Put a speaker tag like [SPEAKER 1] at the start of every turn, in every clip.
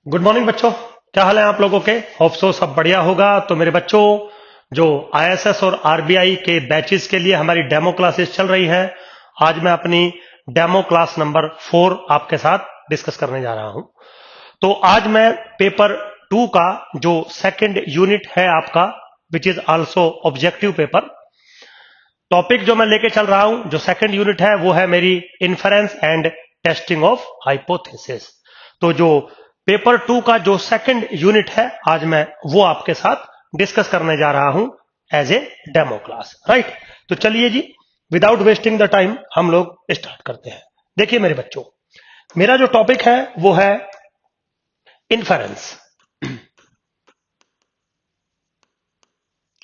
[SPEAKER 1] Good morning बच्चों। क्या हाल है आप लोगों के? होप सो सब बढ़िया होगा। तो मेरे बच्चों, जो आईएएस और आरबीआई के बैचेस के लिए हमारी डेमो क्लासेस चल रही है, आज मैं अपनी डेमो क्लास नंबर 4 आपके साथ डिस्कस करने जा रहा हूं। तो आज मैं पेपर 2 का जो सेकंड यूनिट है आपका, विच is also objective paper, topic जो मैं लेके चल रहा हूं, जो सेकंड यूनिट है वो है मेरी inference and testing of hypothesis. तो जो पेपर 2 का जो सेकंड यूनिट है, आज मैं वो आपके साथ डिस्कस करने जा रहा हूं as a demo class. Right, तो चलिए जी, विदाउट वेस्टिंग द टाइम हम लोग स्टार्ट करते हैं। देखिए मेरे बच्चों, मेरा जो टॉपिक है वो है इन्फरेंस।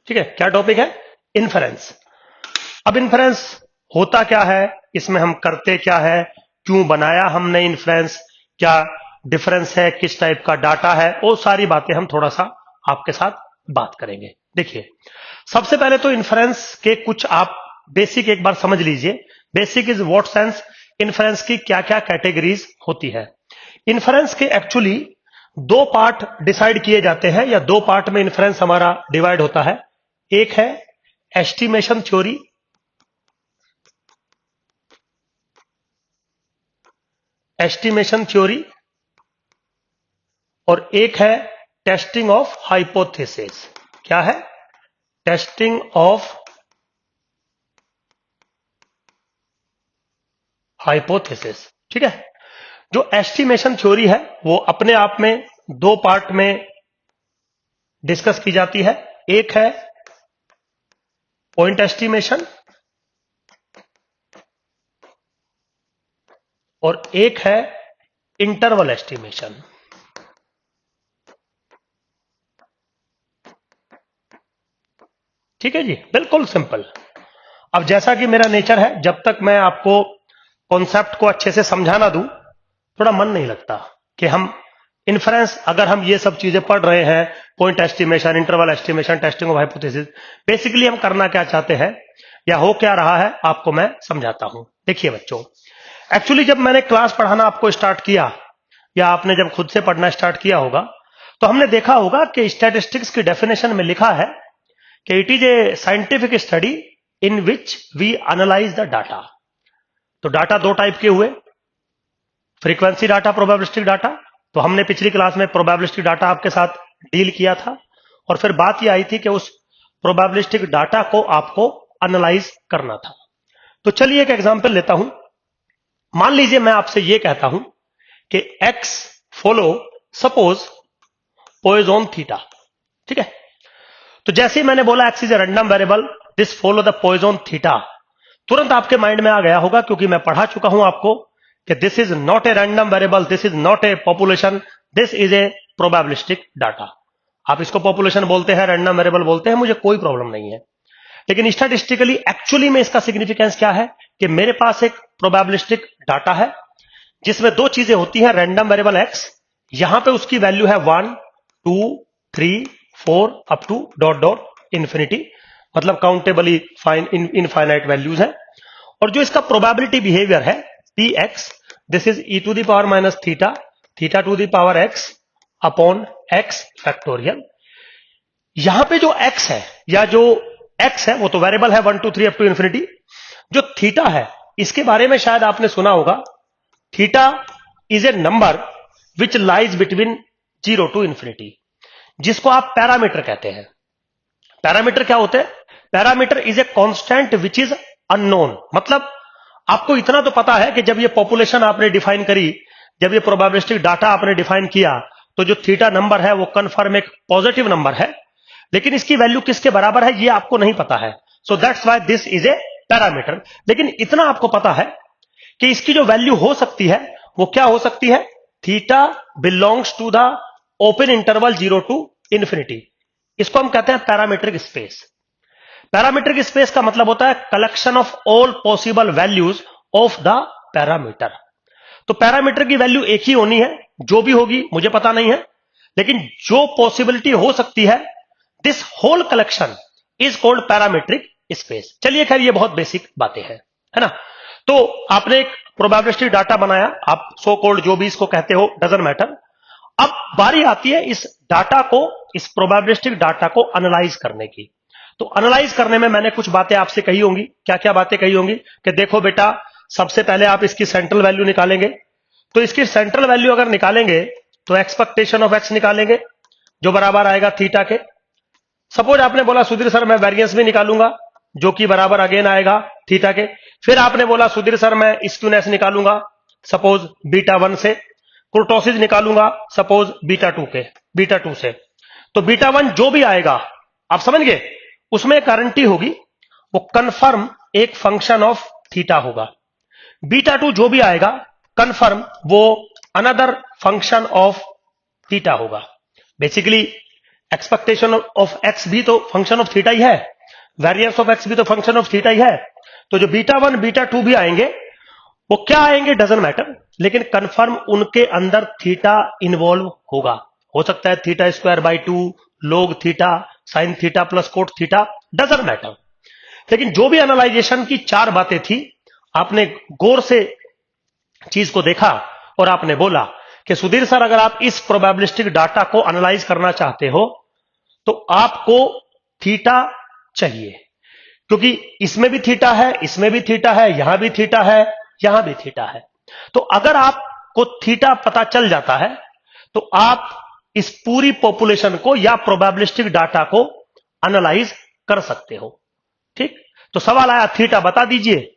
[SPEAKER 1] ठीक है, क्या टॉपिक है? इन्फरेंस। अब इन्फ्रेंस होता क्या है, इसमें हम करते क्या है, क्यों बनाया हमने इन्फ्रेंस, क्या डिफरेंस है, किस टाइप का डाटा है, वो सारी बातें हम थोड़ा सा आपके साथ बात करेंगे। देखिए, सबसे पहले तो इन्फ्रेंस के कुछ आप बेसिक एक बार समझ लीजिए। Basic is what sense, inference की क्या क्या कैटेगरीज होती है। इन्फ्रेंस के एक्चुअली दो पार्ट डिसाइड किए जाते हैं, या दो पार्ट में इन्फ्रेंस हमारा डिवाइड होता है। एक है एस्टिमेशन थ्योरी, एस्टिमेशन थ्योरी, और एक है टेस्टिंग ऑफ हाइपोथेसिस। क्या है? Testing of hypothesis. ठीक है, जो एस्टिमेशन थ्योरी है वो अपने आप में दो पार्ट में डिस्कस की जाती है। एक है पॉइंट एस्टिमेशन और एक है इंटरवल एस्टिमेशन। ठीक है जी, बिल्कुल सिंपल। अब जैसा कि मेरा नेचर है, जब तक मैं आपको कॉन्सेप्ट को अच्छे से समझा ना दूं, थोड़ा मन नहीं लगता कि हम इन्फ्रेंस, अगर हम ये सब चीजें पढ़ रहे हैं, point estimation, interval estimation, testing of hypothesis, basically हम करना क्या चाहते हैं या हो क्या रहा है, आपको मैं समझाता हूं। देखिए बच्चों, एक्चुअली जब मैंने क्लास पढ़ाना आपको स्टार्ट किया, या आपने जब खुद से पढ़ना स्टार्ट किया होगा, तो हमने देखा होगा कि स्टैटिस्टिक्स की डेफिनेशन में लिखा है कि it is a scientific study in which we analyse the data. तो डाटा दो टाइप के हुए, फ्रीक्वेंसी डाटा, प्रोबेबिलिस्टिक डाटा। तो हमने पिछली क्लास में प्रोबेबिलिस्टिक डाटा आपके साथ डील किया था, और फिर बात यह आई थी कि उस प्रोबेबिलिस्टिक डाटा को आपको एनालाइज करना था। तो चलिए एक एग्जांपल लेता हूं। मान लीजिए मैं आपसे यह कहता हूं कि x follow suppose Poisson theta. ठीक है, तो जैसे ही मैंने बोला x is a random variable, this follow the Poisson theta, तुरंत आपके माइंड में आ गया होगा, क्योंकि मैं पढ़ा चुका हूं आपको कि this is not a random variable, this is not a population, this is a probabilistic data. आप इसको पॉपुलेशन बोलते हैं, रैंडम वेरिएबल बोलते हैं, मुझे कोई प्रॉब्लम नहीं है। लेकिन स्टैटिस्टिकली एक्चुअली में इसका सिग्निफिकेंस क्या है कि मेरे पास एक प्रोबेबिलिस्टिक डाटा है जिसमें दो चीजें होती हैं, रैंडम वेरिएबल x, यहां पे उसकी वैल्यू है 1 2 3 4 up to dot dot infinity, मतलब काउंटेबली इनफाइनाइट वैल्यूज है। और जो इसका प्रोबेबिलिटी बिहेवियर है px, this is e to the power minus theta, theta to the power x upon x factorial. यहां पे जो x है, या जो x है वो तो वेरिएबल है 1 2 3 अप टू इंफिनिटी। जो थीटा है, इसके बारे में शायद आपने सुना होगा, theta is a number which lies between 0 to infinity, जिसको आप पैरामीटर कहते हैं। पैरामीटर क्या होते हैं? Parameter is a constant which is unknown. मतलब आपको इतना तो पता है कि जब ये पॉपुलेशन आपने डिफाइन करी, जब ये प्रोबेबिलिस्टिक डाटा आपने डिफाइन किया, तो जो थीटा नंबर है वो कन्फर्म एक पॉजिटिव नंबर है, लेकिन इसकी वैल्यू किसके बराबर है ये आपको नहीं पता है। So that's why this is a parameter. लेकिन इतना आपको पता है कि इसकी जो वैल्यू हो सकती है वो क्या हो सकती है, theta belongs to the open interval 0 to infinity. इसको हम कहते हैं पैरामीट्रिक स्पेस। पैरामीट्रिक स्पेस का मतलब होता है collection of all possible values of the parameter. तो पैरामीटर की वैल्यू एक ही होनी है, जो भी होगी मुझे पता नहीं है, लेकिन जो पॉसिबिलिटी हो सकती है, this whole collection is called parametric space. चलिए खैर, ये बहुत बेसिक बातें हैं, है ना। तो आपने एक प्रोबेबिलिस्टिक डाटा बनाया, आप सो कॉल्ड जो भी इसको कहते हो, डजंट मैटर। अब बारी आती है इस डाटा को, इस प्रोबेबिलिस्टिक डाटा को एनालाइज करने की। तो एनालाइज करने में मैंने कुछ बातें आपसे कही होंगी। क्या क्या बातें कही होंगी कि देखो बेटा, सबसे पहले आप इसकी सेंट्रल वैल्यू निकालेंगे। तो इसकी सेंट्रल वैल्यू अगर निकालेंगे तो एक्सपेक्टेशन ऑफ एक्स निकालेंगे, जो बराबर आएगा थीटा के। सपोज आपने बोला सुधीर सर मैं वेरिएंस भी निकालूंगा, जो कि बराबर अगेन आएगा थीटा के। फिर आपने बोला सुधीर सर मैं स्क्यूनेस निकालूंगा, सपोज बीटा 1 से। कुर्टोसिस निकालूंगा सपोज बीटा 2 से। तो बीटा 1 जो भी आएगा, आप समझ गए, उसमें गारंटी होगी वो कंफर्म एक फंक्शन ऑफ थीटा होगा। बीटा 2 जो भी आएगा कंफर्म वो अनदर फंक्शन ऑफ थीटा होगा। बेसिकली एक्सपेक्टेशन ऑफ एक्स भी तो फंक्शन ऑफ थीटा ही है, वेरिएंस ऑफ एक्स भी तो फंक्शन ऑफ थीटा ही है। तो जो बीटा 1 बीटा 2 भी आएंगे वो क्या आएंगे डजंट मैटर, लेकिन कंफर्म उनके अंदर थीटा इन्वॉल्व होगा। हो सकता है theta square by 2, log theta, sine theta plus cot theta, doesn't matter. लेकिन जो भी एनालाइजेशन की 4 बातें थी, आपने गौर से चीज को देखा और आपने बोला कि सुधीर सर अगर आप इस प्रोबेबिलिस्टिक डाटा को एनालाइज करना चाहते हो तो आपको थीटा चाहिए, क्योंकि इसमें भी थीटा है, इसमें भी थीटा है, यहां भी थीटा है, यहां भी थीटा है। तो अगर आपको थीटा पता चल जाता है तो आप इस पूरी पॉपुलेशन को या प्रोबेबिलिस्टिक डाटा को एनालाइज कर सकते हो। ठीक, तो सवाल आया थीटा बता दीजिए,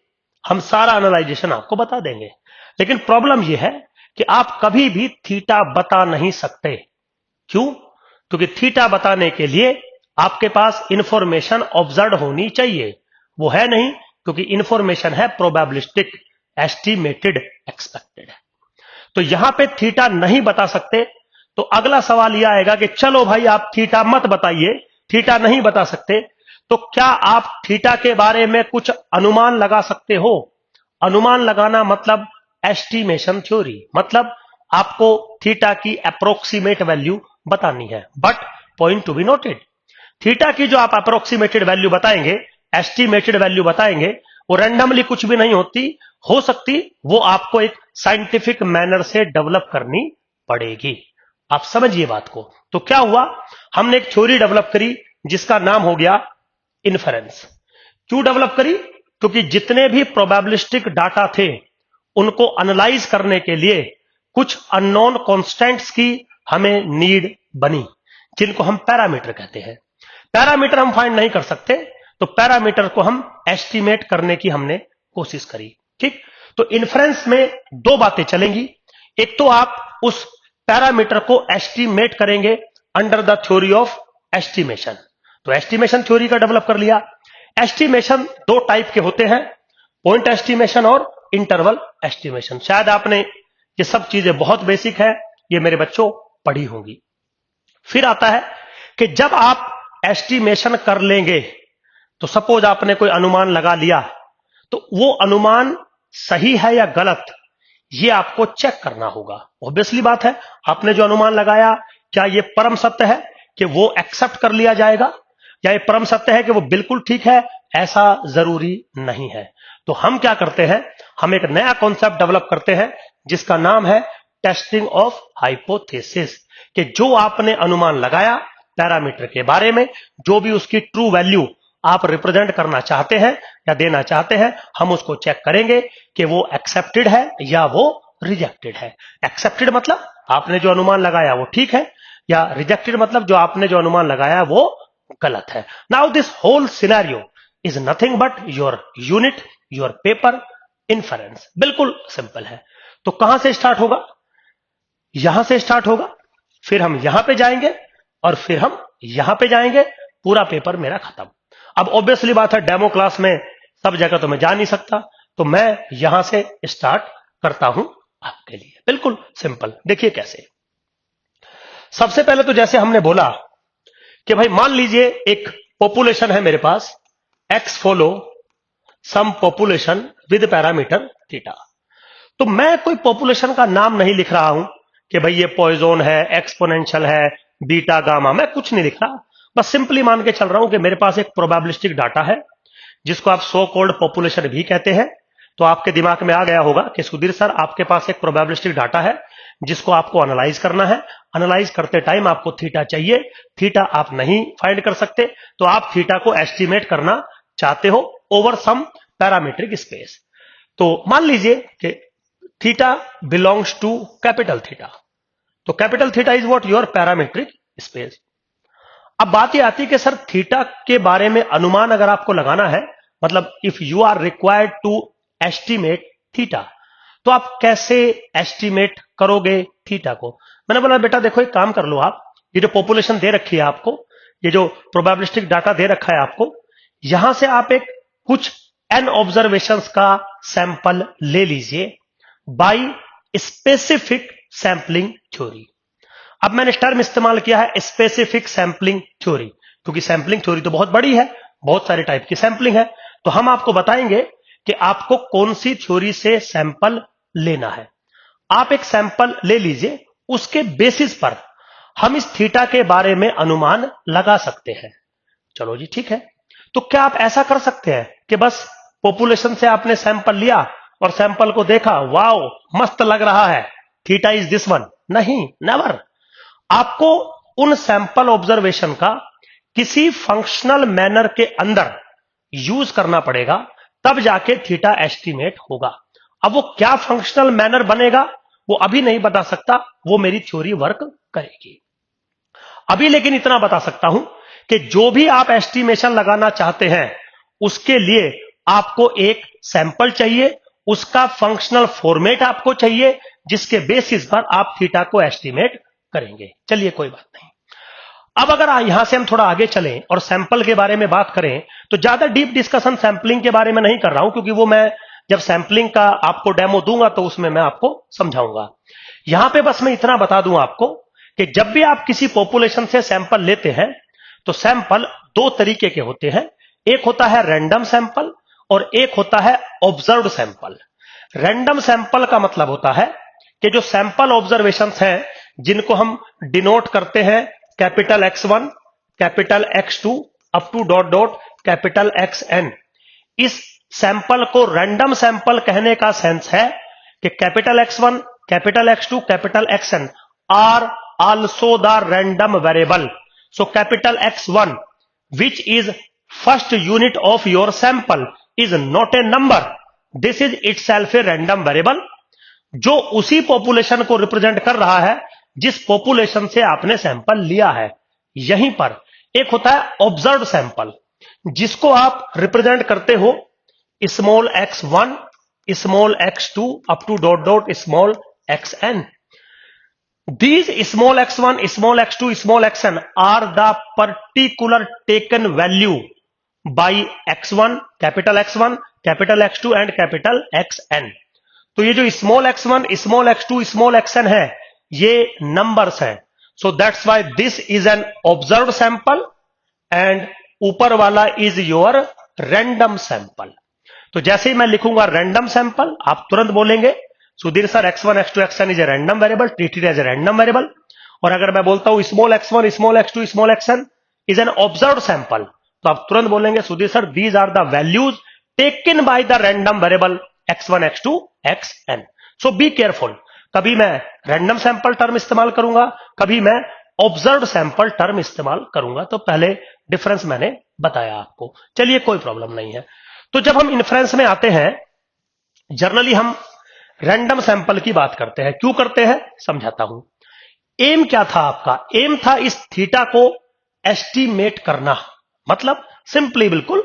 [SPEAKER 1] हम सारा एनालाइजेशन आपको बता देंगे। लेकिन प्रॉब्लम यह है कि आप कभी भी थीटा बता नहीं सकते। क्यों? क्योंकि थीटा बताने के लिए आपके पास इंफॉर्मेशन ऑब्जर्व होनी चाहिए, वो है नहीं, क्योंकि इंफॉर्मेशन है प्रोबेबिलिस्टिक, एस्टिमेटेड, एक्सपेक्टेड। तो यहां पे थीटा नहीं बता सकते, तो अगला सवाल यह आएगा कि चलो भाई आप थीटा मत बताइए, थीटा नहीं बता सकते, तो क्या आप थीटा के बारे में कुछ अनुमान लगा सकते हो? अनुमान लगाना मतलब एस्टिमेशन थ्योरी, मतलब आपको थीटा की अप्रोक्सीमेट वैल्यू बतानी है। But point to be noted, theta की जो आप अप्रोक्सीमेटेड वैल्यू बताएंगे, एस्टिमेटेड वैल्यू बताएंगे, वो रैंडमली कुछ भी नहीं होती, हो सकती वो आपको एक साइंटिफिक मैनर से डेवलप करनी पड़ेगी। आप समझिए बात को। तो क्या हुआ, हमने एक थ्योरी डेवलप करी जिसका नाम हो गया इन्फेरेंस। क्यों डेवलप करी? क्योंकि जितने भी प्रोबेबिलिस्टिक डाटा थे उनको एनालाइज करने के लिए कुछ अननोन कांस्टेंट्स की हमें नीड बनी, जिनको हम पैरामीटर कहते हैं। पैरामीटर हम फाइंड नहीं कर सकते, तो पैरामीटर को हम एस्टिमेट करने की हमने कोशिश करी। ठीक, तो इन्फ्रेंस में 2 बातें चलेंगी। एक तो आप उस पैरामीटर को एस्टिमेट करेंगे under the theory of estimation, तो एस्टिमेशन थ्योरी का डेवलप कर लिया। एस्टिमेशन 2 टाइप के होते हैं, पॉइंट एस्टिमेशन और इंटरवल एस्टिमेशन। शायद आपने ये सब चीजें बहुत बेसिक है, ये मेरे बच्चों पढ़ी होंगी। फिर आता है कि जब आप एस्टिमेशन कर लेंगे, तो सपोज आपने कोई अनुमान लगा लिया, तो वो अनुमान सही है या गलत, ये आपको चेक करना होगा। ऑब्वियसली बात है, आपने जो अनुमान लगाया क्या ये परम सत्य है कि वो एक्सेप्ट कर लिया जाएगा, या ये परम सत्य है कि वो बिल्कुल ठीक है, ऐसा जरूरी नहीं है। तो हम क्या करते हैं, हम एक नया कॉन्सेप्ट डेवलप करते हैं जिसका नाम है टेस्टिंग ऑफ हाइपोथेसिस, कि जो आपने अनुमान लगाया पैरामीटर के बारे में, जो भी उसकी ट्रू वैल्यू आप रिप्रेजेंट करना चाहते हैं या देना चाहते हैं, हम उसको चेक करेंगे कि वो एक्सेप्टेड है या वो रिजेक्टेड है। एक्सेप्टेड मतलब आपने जो अनुमान लगाया वो ठीक है, या रिजेक्टेड मतलब जो आपने जो अनुमान लगाया वो गलत है। Now this whole scenario is nothing but your unit, your paper, inference. बिल्कुल सिंपल है। तो कहां से स्टार्ट होगा? यहां से स्टार्ट होगा, फिर हम यहां पे जाएंगे और फिर हम यहां पे जाएंगे, पूरा पेपर मेरा खत्म। अब ऑब्वियसली बात है, डेमो क्लास में सब जगह तो मैं जा नहीं सकता, तो मैं यहां से स्टार्ट करता हूं आपके लिए। बिल्कुल सिंपल, देखिए कैसे। सबसे पहले तो जैसे हमने बोला कि भाई मान लीजिए एक पॉपुलेशन है मेरे पास, X follow some population with parameter theta. तो मैं कोई पॉपुलेशन का नाम नहीं लिख रहा हूं कि भाई ये पॉइजन है, एक्सपोनेंशियल है, बीटा गामा, मैं कुछ नहीं लिख रहा। बस सिंपली मान के चल रहा हूं कि मेरे पास एक प्रोबेबिलिस्टिक डाटा है जिसको आप सो कॉल्ड पॉपुलेशन भी कहते हैं। तो आपके दिमाग में आ गया होगा कि सुधीर सर आपके पास एक प्रोबेबिलिस्टिक डाटा है जिसको आपको एनालाइज करना है। एनालाइज करते टाइम आपको थीटा चाहिए, थीटा आप नहीं फाइंड कर सकते, तो आप थीटा को एस्टिमेट करना चाहते हो ओवर सम पैरामीट्रिक स्पेस। तो मान लीजिए कि theta belongs to capital theta, तो capital theta is what your parametric space. अब बात यह आती है कि सर थीटा के बारे में अनुमान अगर आपको लगाना है, मतलब if you are required to estimate theta, तो आप कैसे एस्टिमेट करोगे थीटा को। मैंने बोला बेटा देखो एक काम कर लो, आप ये जो पॉपुलेशन दे रखी है आपको, ये जो प्रोबेबिलिस्टिक डाटा दे रखा है आपको, यहां से आप एक कुछ एन ऑब्जर्वेशंस का सैंपल ले लीजिए बाय स्पेसिफिक सैंपलिंग थ्योरी। अब मैंने टर्म इस्तेमाल किया है स्पेसिफिक सैंपलिंग थ्योरी, क्योंकि सैंपलिंग थ्योरी तो बहुत बड़ी है, बहुत सारे टाइप की सैंपलिंग है, तो हम आपको बताएंगे कि आपको कौन सी थ्योरी से सैंपल लेना है। आप एक सैंपल ले लीजिए, उसके बेसिस पर हम इस थीटा के बारे में अनुमान लगा सकते हैं। चलो जी ठीक है। तो क्या आप ऐसा कर सकते हैं कि बस पॉपुलेशन से आपने सैंपल लिया और सैंपल को देखा, वाओ मस्त लग रहा है, थीटा इज दिस वन? नहीं, नेवर। आपको उन सैंपल ऑब्जर्वेशन का किसी फंक्शनल मैनर के अंदर यूज करना पड़ेगा, तब जाके थीटा एस्टिमेट होगा। अब वो क्या फंक्शनल मैनर बनेगा वो अभी नहीं बता सकता, वो मेरी थ्योरी वर्क करेगी अभी। लेकिन इतना बता सकता हूं कि जो भी आप एस्टिमेशन लगाना चाहते हैं उसके लिए आपको एक सैंपल चाहिए, उसका फंक्शनल फॉर्मेट आपको चाहिए, जिसके बेसिस पर आप थीटा को एस्टिमेट करेंगे। चलिए कोई बात नहीं। अब अगर यहां से हम थोड़ा आगे चलें और सैंपल के बारे में बात करें, तो ज्यादा डीप डिस्कशन सैंपलिंग के बारे में नहीं कर रहा हूं, क्योंकि वो मैं जब सैंपलिंग का आपको डेमो दूंगा तो उसमें मैं आपको समझाऊंगा। यहां पे बस मैं इतना बता दूं आपको कि जब भी आप किसी पॉपुलेशन से सैंपल लेते हैं तो सैंपल दो तरीके के होते हैं। एक होता है रैंडम सैंपल और एक होता है ऑब्जर्व्ड सैंपल। रैंडम सैंपल का मतलब होता है कि जो सैंपल ऑब्जर्वेशंस हैं, जिनको हम डिनोट करते हैं capital X1, capital X2 up to dot dot capital XN, इस सैंपल को रैंडम सैंपल कहने का सेंस है कि capital X1, capital X2, capital XN are also the random variable. So capital X1 which is first unit of your sample is not a number, this is itself a random variable, जो उसी population को represent कर रहा है जिस population से आपने sample लिया है। यहीं पर एक होता है ऑब्जर्व्ड सैंपल, जिसको आप रिप्रेजेंट करते हो small x1, small x2 up to dot dot small xn। These small x1, small x2, small xn are the particular taken value by x1, capital X1, capital X2 and capital XN। तो ये जो small x1, small x2, small xn है, ये numbers हैं। So that's why this is an observed sample and ऊपर वाला is your random sample. तो जैसे ही मैं लिखूंगा रैंडम सैंपल, आप तुरंत बोलेंगे Sudhir sir x1, x2, xn is a random variable, treated as a random variable. और अगर मैं बोलता हूं small x1, small x2, small xn is an observed sample, तो आप तुरंत बोलेंगे Sudhir sir these are the values taken by the random variable x1, x2, xn। So be careful, कभी मैं रैंडम सैंपल टर्म इस्तेमाल करूंगा, कभी मैं ऑब्जर्व्ड सैंपल टर्म इस्तेमाल करूंगा। तो पहले डिफरेंस मैंने बताया आपको, चलिए कोई प्रॉब्लम नहीं है। तो जब हम इन्फ्रेंस में आते हैं, जनरली हम रैंडम सैंपल की बात करते हैं। क्यों करते हैं समझाता हूं। एम क्या था आपका? एम था इस थीटा को एस्टिमेट करना, मतलब सिंपली बिल्कुल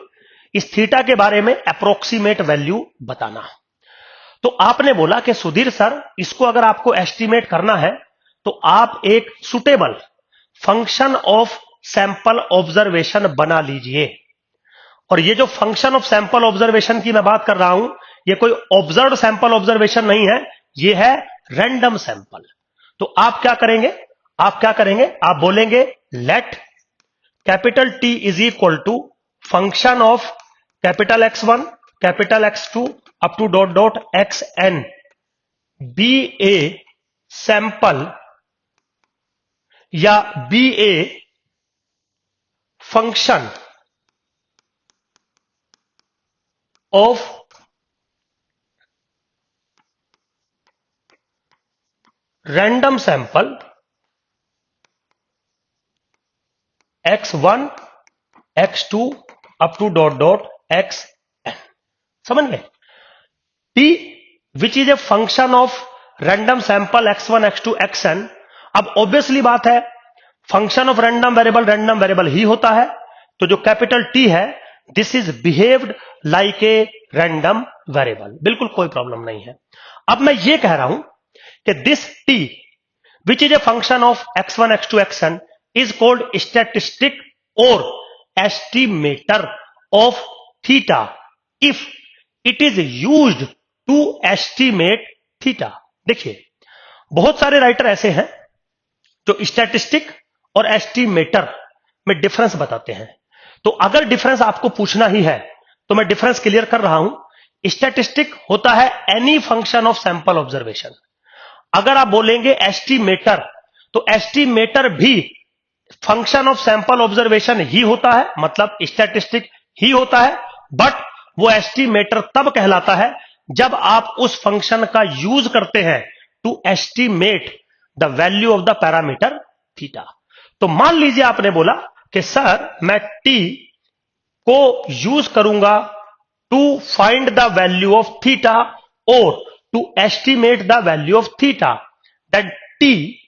[SPEAKER 1] इस थीटा के बारे में अप्रोक्सीमेट वैल्यू बताना। तो आपने बोला कि सुधीर सर इसको अगर आपको एस्टिमेट करना है तो आप एक suitable function of sample observation बना लीजिए। और ये जो फंक्शन ऑफ सैंपल ऑब्जर्वेशन की मैं बात कर रहा हूं, ये कोई ऑब्जर्व सैंपल ऑब्जर्वेशन नहीं है, ये है रैंडम सैंपल। तो आप क्या करेंगे, आप बोलेंगे let capital T is equal to function of capital X1, capital X2 up to dot dot XN be a sample या be a function of random sample x1 x2 up to dot dot xn, समझ गए? t which is a function of random sample x1 x2 xn। अब obviously बात है, function of random variable ही होता है, तो जो कैपिटल T है this is behaved like a random variable, बिल्कुल कोई प्रॉब्लम नहीं है। अब मैं ये कह रहा हूं कि this T which is a function of x1 x2 xn is called statistic or estimator of theta if it is used to estimate theta। देखिए, बहुत सारे राइटर ऐसे हैं जो स्टैटिस्टिक और एस्टिमेटर में डिफरेंस बताते हैं। तो अगर डिफरेंस आपको पूछना ही है तो मैं डिफरेंस क्लियर कर रहा हूं। स्टैटिस्टिक होता है any function of sample observation. अगर आप बोलेंगे एस्टिमेटर, तो एस्टिमेटर भी फंक्शन ऑफ सैंपल ऑब्जर्वेशन ही होता है, मतलब स्टैटिस्टिक ही होता है, बट वो एस्टिमेटर तब कहलाता है जब आप उस फंक्शन का यूज करते हैं to estimate the value of the parameter theta. तो मान लीजिए आपने बोला कि सर मैं टी को यूज करूंगा to find the value of theta और to estimate the value of theta, that T,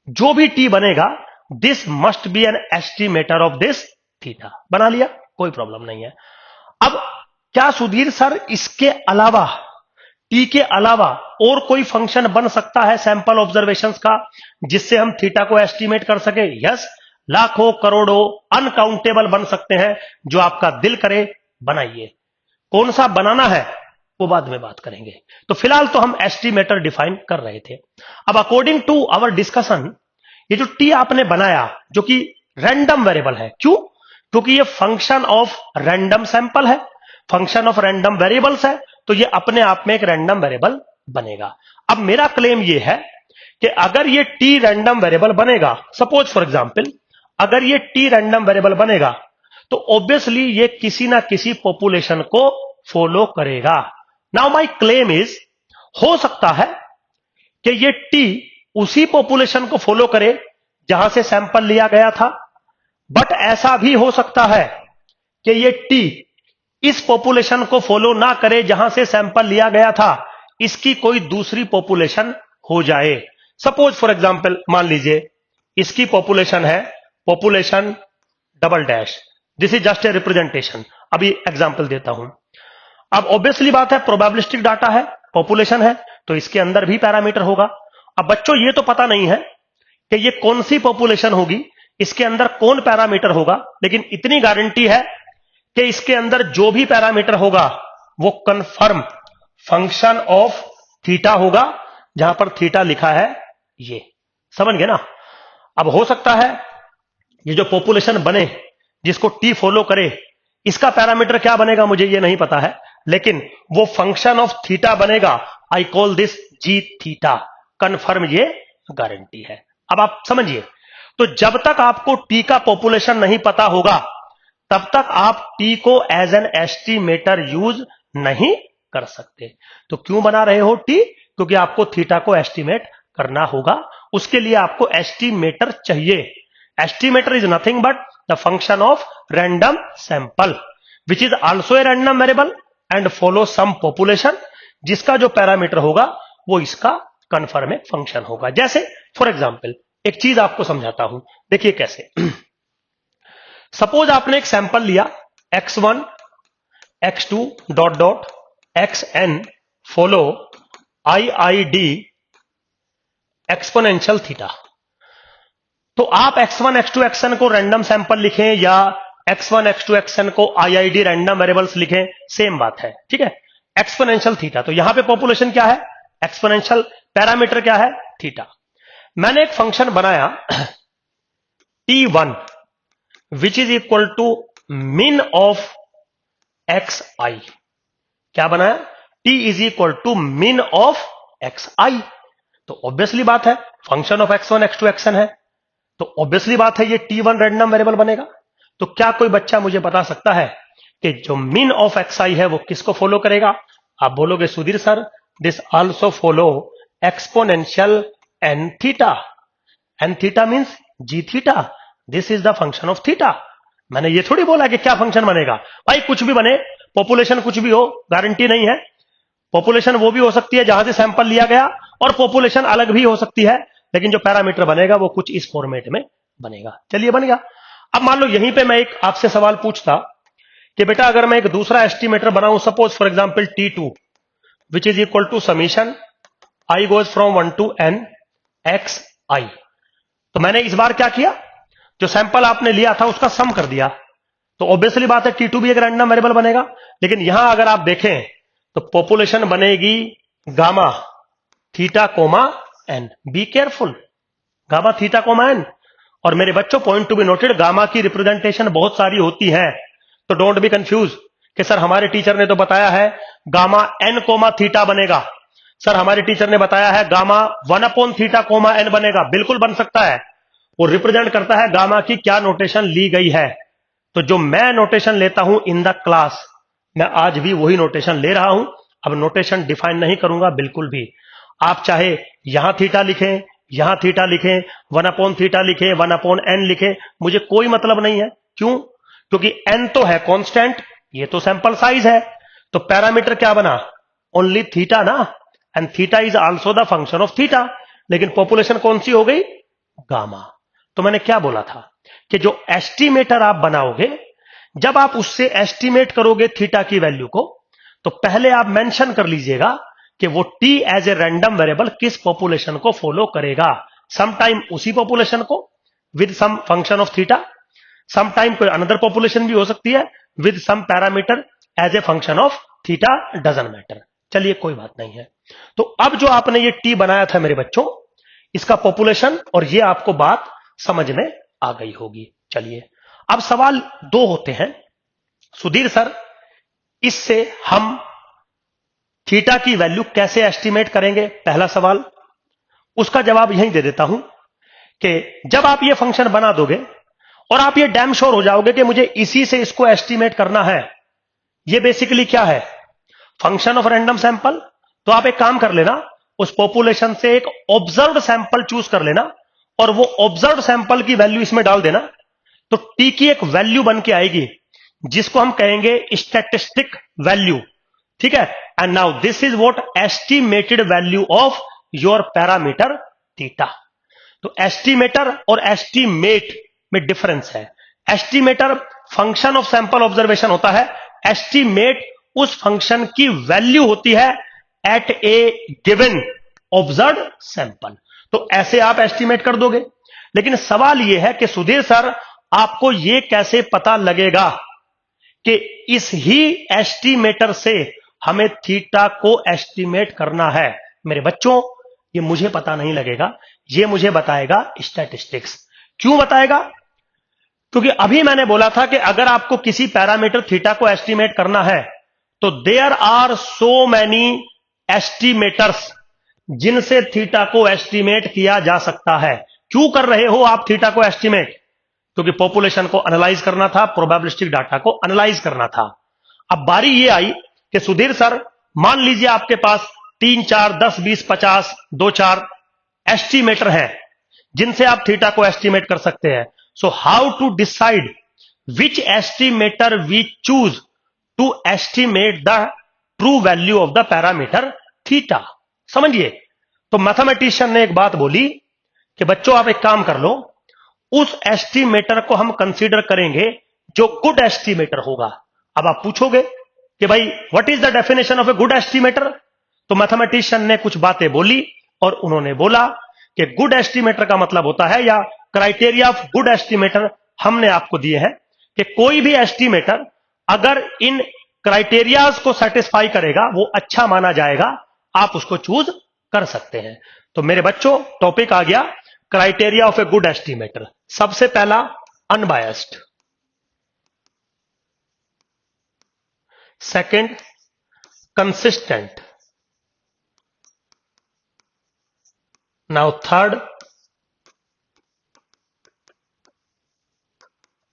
[SPEAKER 1] जो भी टी बनेगा, this must be an estimator of this theta. बना लिया, कोई प्रॉब्लम नहीं है। अब क्या सुधीर सर इसके अलावा, टी के अलावा और कोई फंक्शन बन सकता है सैंपल ऑब्जर्वेशंस का जिससे हम थीटा को एस्टिमेट कर सके? यस, लाखों करोड़ों अनकाउंटेबल बन सकते हैं, जो आपका दिल करे बनाइए। कौन सा बनाना है वो बाद में बात करेंगे, तो फिलहाल तो हम एस्टिमेटर डिफाइन कर रहे थे। अब अकॉर्डिंग टू आवर डिस्कशन, ये जो टी आपने बनाया जो कि रैंडम वेरिएबल है, क्यों? क्योंकि ये फंक्शन ऑफ रैंडम सैंपल है, फंक्शन ऑफ रैंडम वेरिएबल्स है, तो ये अपने आप में एक रैंडम वेरिएबल बनेगा। अब मेरा क्लेम ये है कि अगर ये टी रैंडम वेरिएबल बनेगा, सपोज फॉर एग्जांपल अगर ये टी रैंडम वेरिएबल बनेगा, तो ऑब्वियसली ये किसी ना किसी पॉपुलेशन को फॉलो करेगा। नाउ माय क्लेम इज, हो सकता है कि ये टी उसी पॉपुलेशन को फॉलो करे जहां से सैंपल लिया गया था, बट ऐसा भी हो सकता है कि ये टी इस पॉपुलेशन को फॉलो ना करे जहां से सैंपल लिया गया था, इसकी कोई दूसरी पॉपुलेशन हो जाए। सपोज फॉर एग्जांपल मान लीजिए इसकी पॉपुलेशन है population double dash, this is just a representation. अभी एग्जांपल देता हूं। अब ऑब्वियसली बात है, प्रोबेबिलिस्टिक डाटा है, पॉपुलेशन है, तो इसके अंदर भी पैरामीटर होगा। अब बच्चों ये तो पता नहीं है कि ये कौन सी पॉपुलेशन होगी, इसके अंदर कौन पैरामीटर होगा, लेकिन इतनी गारंटी है कि इसके अंदर जो भी पैरामीटर होगा वो कंफर्म फंक्शन ऑफ थीटा होगा, जहां पर थीटा लिखा है ये, समझ गए ना? अब हो सकता है ये जो पॉपुलेशन बने जिसको टी फॉलो करे, इसका पैरामीटर क्या बनेगा मुझे ये नहीं पता है, लेकिन वो फंक्शन ऑफ थीटा बनेगा। I call this G theta, confirm, ये गारंटी है। अब आप समझिए, तो जब तक आपको टी का पॉपुलेशन नहीं पता होगा तब तक आप टी को एज एन एस्टिमेटर यूज नहीं कर सकते। तो क्यों बना रहे हो टी? क्योंकि आपको थीटा को एस्टिमेट करना होगा, उसके लिए आपको एस्टिमेटर चाहिए। Estimator is nothing but the function of random sample which is also a random variable and follow some population, जिसका जो पैरामीटर होगा वो इसका कन्फर्म एक फंक्शन होगा। जैसे फॉर एग्जाम्पल एक चीज आपको समझाता हूं, देखिए कैसे। सपोज आपने एक सैंपल लिया x1 x2 dot dot xn follow IID exponential theta. तो आप x1 x2 xn को रैंडम सैंपल लिखें या x1 x2 xn को IID रैंडम वेरिएबल्स लिखें, सेम बात है, ठीक है। एक्सपोनेंशियल थीटा, तो यहां पे पॉपुलेशन क्या है? एक्सपोनेंशियल, पैरामीटर क्या है? थीटा। मैंने एक फंक्शन बनाया t1 which is equal to min of xi। क्या बनाया? t is equal to min of xi। तो ऑब्वियसली बात है function of x1 x2 xn है, तो ऑब्वियसली बात है ये t1 रैंडम वेरिएबल बनेगा। तो क्या कोई बच्चा मुझे बता सकता है कि जो min ऑफ xi है वो किसको फॉलो करेगा? आप बोलोगे Sudhir sir this also follow exponential n theta. n theta means g theta. This is the function of theta. मैंने ये थोड़ी बोला कि क्या फंक्शन बनेगा. भाई कुछ भी बने, पॉपुलेशन कुछ भी हो, गारंटी नहीं है. पॉपुलेशन वो भी हो सकती है जहां से सैंपल लिया गया, और पॉपुलेशन अलग भी हो सकती है, लेकिन जो पैरामीटर बनेगा वो कुछ इस फॉर्मेट में बनेगा. चलिए बन गया. अब मान लो यहीं पे मैं एक आपसे सवाल पूछता कि बेटा अगर मैं एक दूसरा एस्टिमेटर बनाऊं, suppose for example T2 which is equal to summation i goes from 1 to n x i. तो मैंने इस बार क्या किया, जो सैंपल आपने लिया था उसका सम कर दिया. तो ऑब्वियसली बात है T2 भी एक रैंडम वेरिएबल बनेगा. लेकिन यहां अगर आप देखें तो पॉपुलेशन बनेगी gamma theta comma N. Be careful, gamma theta comma N. और मेरे बच्चों point to be noted, gamma की रिप्रेजेंटेशन बहुत सारी होती है, तो डोंट बी कंफ्यूज कि सर हमारे टीचर ने तो बताया है गामा एन कोमा थीटा बनेगा, सर हमारे टीचर ने बताया है gamma 1 upon theta comma N बनेगा. बिल्कुल बन सकता है. वो रिप्रेजेंट करता है गामा की क्या नोटेशन ली गई है. तो जो मैं नोटेशन लेता हूं इन द क्लास, मैं आज भी वही नोटेशन ले रहा हूं. अब नोटेशन डिफाइन नहीं करूंगा बिल्कुल भी. आप चाहे यहां थीटा लिखें, यहां थीटा लिखें, 1 अपॉन थीटा लिखें, 1 अपॉन एन लिखें, मुझे कोई मतलब नहीं है. क्यों? क्योंकि एन तो है कांस्टेंट, ये तो सैंपल साइज है. तो पैरामीटर क्या बना, ओनली थीटा ना, and theta is also the function of theta. लेकिन पॉपुलेशन कौन सी हो गई, गामा. तो मैंने क्या बोला था कि जो एस्टिमेटर आप बनाओगे, जब आप उससे एस्टिमेट करोगे थीटा की वैल्यू को, तो पहले आप मेंशन कर लीजिएगा कि वो t as a random variable किस पॉपुलेशन को फॉलो करेगा. समटाइम उसी पॉपुलेशन को with some function of theta, sometime कोई अनदर पॉपुलेशन भी हो सकती है with some parameter as a function of theta, doesn't matter. चलिए कोई बात नहीं है. तो अब जो आपने ये t बनाया था मेरे बच्चों, इसका पॉपुलेशन, और ये आपको बात समझ में आ गई होगी. चलिए अब सवाल दो होते हैं. सुधीर सर इससे हम थीटा की वैल्यू कैसे एस्टिमेट करेंगे, पहला सवाल. उसका जवाब यहीं दे देता हूं कि जब आप ये फंक्शन बना दोगे और आप ये डैम श्योर हो जाओगे कि मुझे इसी से इसको एस्टिमेट करना है, ये बेसिकली क्या है, फंक्शन ऑफ रैंडम सैंपल. तो आप एक काम कर लेना, उस पॉपुलेशन से एक ऑब्जर्व्ड सैंपल चूज कर लेना और वो ऑब्जर्व्ड सैंपल की वैल्यू इसमें डाल देना. तो टी की एक वैल्यू बन के आएगी जिसको हम कहेंगे स्टैटिस्टिक वैल्यू. ठीक है. And now this is what estimated value of your parameter theta. तो एस्टिमेटर और एस्टिमेट में डिफरेंस है. Estimator function of sample observation होता है, एस्टिमेट उस फंक्शन की वैल्यू होती है एट ए गिवन ऑब्जर्व्ड सैंपल. तो ऐसे आप एस्टिमेट कर दोगे. लेकिन सवाल यह है कि सुधीर सर आपको यह कैसे पता लगेगा कि इस ही एस्टिमेटर से हमें थीटा को एस्टिमेट करना है. मेरे बच्चों ये मुझे पता नहीं लगेगा, ये मुझे बताएगा स्टैटिस्टिक्स. क्यों बताएगा? क्योंकि अभी मैंने बोला था कि अगर आपको किसी पैरामीटर थीटा को एस्टिमेट करना है तो there are so many estimators जिनसे थीटा को एस्टिमेट किया जा सकता है. क्यों कर रहे हो आप थीटा को एस्टिमेट? क्योंकि पॉपुलेशन को एनालाइज करना था, प्रोबेबिलिस्टिक डाटा को एनालाइज करना था. अब बारी ये आई कि सुधीर सर मान लीजिए आपके पास 3, 4, 10, 20, 50, 2, 4 एस्टिमेटर हैं जिनसे आप थीटा को एस्टिमेट कर सकते हैं. So how to decide which estimator we choose to estimate the true value of the parameter theta. समझिए. तो मैथमेटिशियन ने एक बात बोली कि बच्चों आप एक काम कर लो, उस एस्टिमेटर को हम कंसीडर करेंगे जो गुड एस्टिमेटर होगा. अब आप पूछोगे कि भाई what is the definition of a good estimator. तो मैथमेटिशियन ने कुछ बातें बोली और उन्होंने बोला कि गुड एस्टिमेटर का मतलब होता है, या क्राइटेरिया ऑफ गुड एस्टिमेटर हमने आपको दिए हैं कि कोई भी एस्टिमेटर अगर इन क्राइटेरियाज को सेटिस्फाई करेगा वो अच्छा माना जाएगा, आप उसको चूज कर सकते हैं. तो मेरे बच्चों टॉपिक आ गया criteria of a good estimator. सबसे पहला unbiased, second consistent, now third